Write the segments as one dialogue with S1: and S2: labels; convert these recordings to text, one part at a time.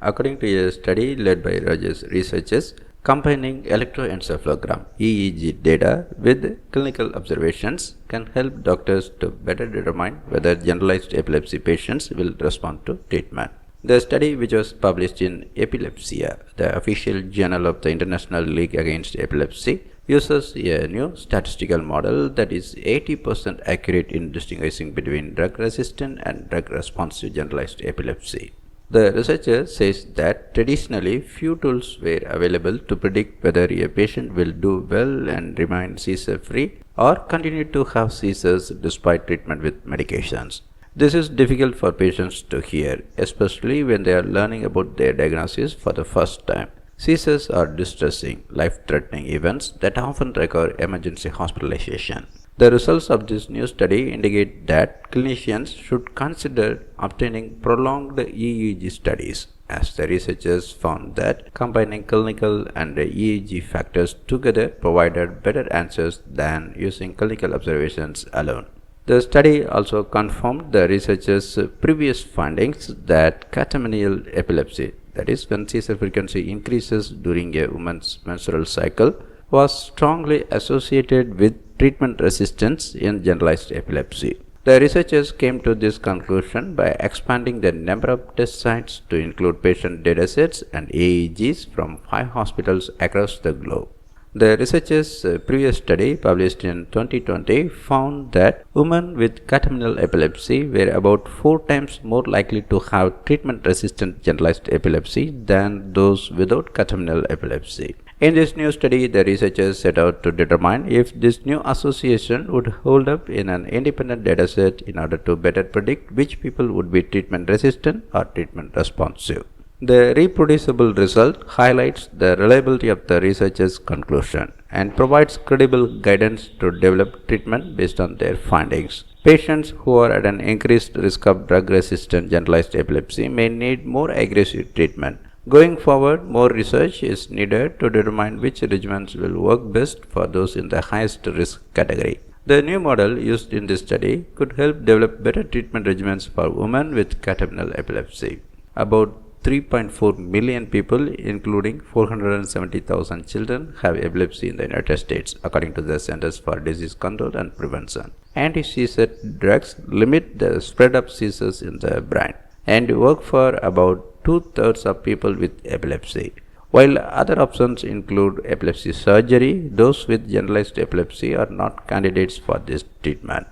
S1: according to a study led by Rogers researchers, combining electroencephalogram (EEG) data with clinical observations can help doctors to better determine whether generalized epilepsy patients will respond to treatment. The study, which was published in Epilepsia, the official journal of the International League Against Epilepsy, uses a new statistical model that is 80% accurate in distinguishing between drug-resistant and drug-responsive generalized epilepsy. The researcher says that traditionally few tools were available to predict whether a patient will do well and remain seizure-free or continue to have seizures despite treatment with medications. This is difficult for patients to hear, especially when they are learning about their diagnosis for the first time. Seizures are distressing, life-threatening events that often require emergency hospitalization. The results of this new study indicate that clinicians should consider obtaining prolonged EEG studies, as the researchers found that combining clinical and EEG factors together provided better answers than using clinical observations alone. The study also confirmed the researchers' previous findings that catamenial epilepsy, that is, when seizure frequency increases during a woman's menstrual cycle, was strongly associated with treatment resistance in generalized epilepsy. The researchers came to this conclusion by expanding the number of test sites to include patient datasets and EEGs from 5 hospitals across the globe. The researchers' previous study, published in 2020, found that women with catamenial epilepsy were about 4 times more likely to have treatment-resistant generalized epilepsy than those without catamenial epilepsy. In this new study, the researchers set out to determine if this new association would hold up in an independent dataset in order to better predict which people would be treatment-resistant or treatment-responsive. The reproducible result highlights the reliability of the researchers' conclusion and provides credible guidance to develop treatment based on their findings. Patients who are at an increased risk of drug-resistant generalized epilepsy may need more aggressive treatment. Going forward, more research is needed to determine which regimens will work best for those in the highest risk category. The new model used in this study could help develop better treatment regimens for women with catamenial epilepsy. About 3.4 million people, including 470,000 children, have epilepsy in the United States, according to the Centers for Disease Control and Prevention. Anti-seizure drugs limit the spread of seizures in the brain and work for about 2/3 of people with epilepsy. While other options include epilepsy surgery, those with generalized epilepsy are not candidates for this treatment.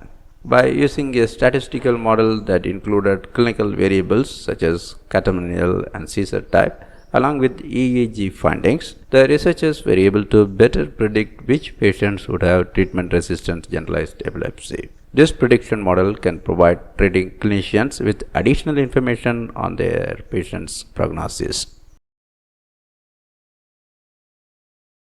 S1: By using a statistical model that included clinical variables such as catamenial and seizure type, along with EEG findings, the researchers were able to better predict which patients would have treatment-resistant generalized epilepsy. This prediction model can provide treating clinicians with additional information on their patients' prognosis.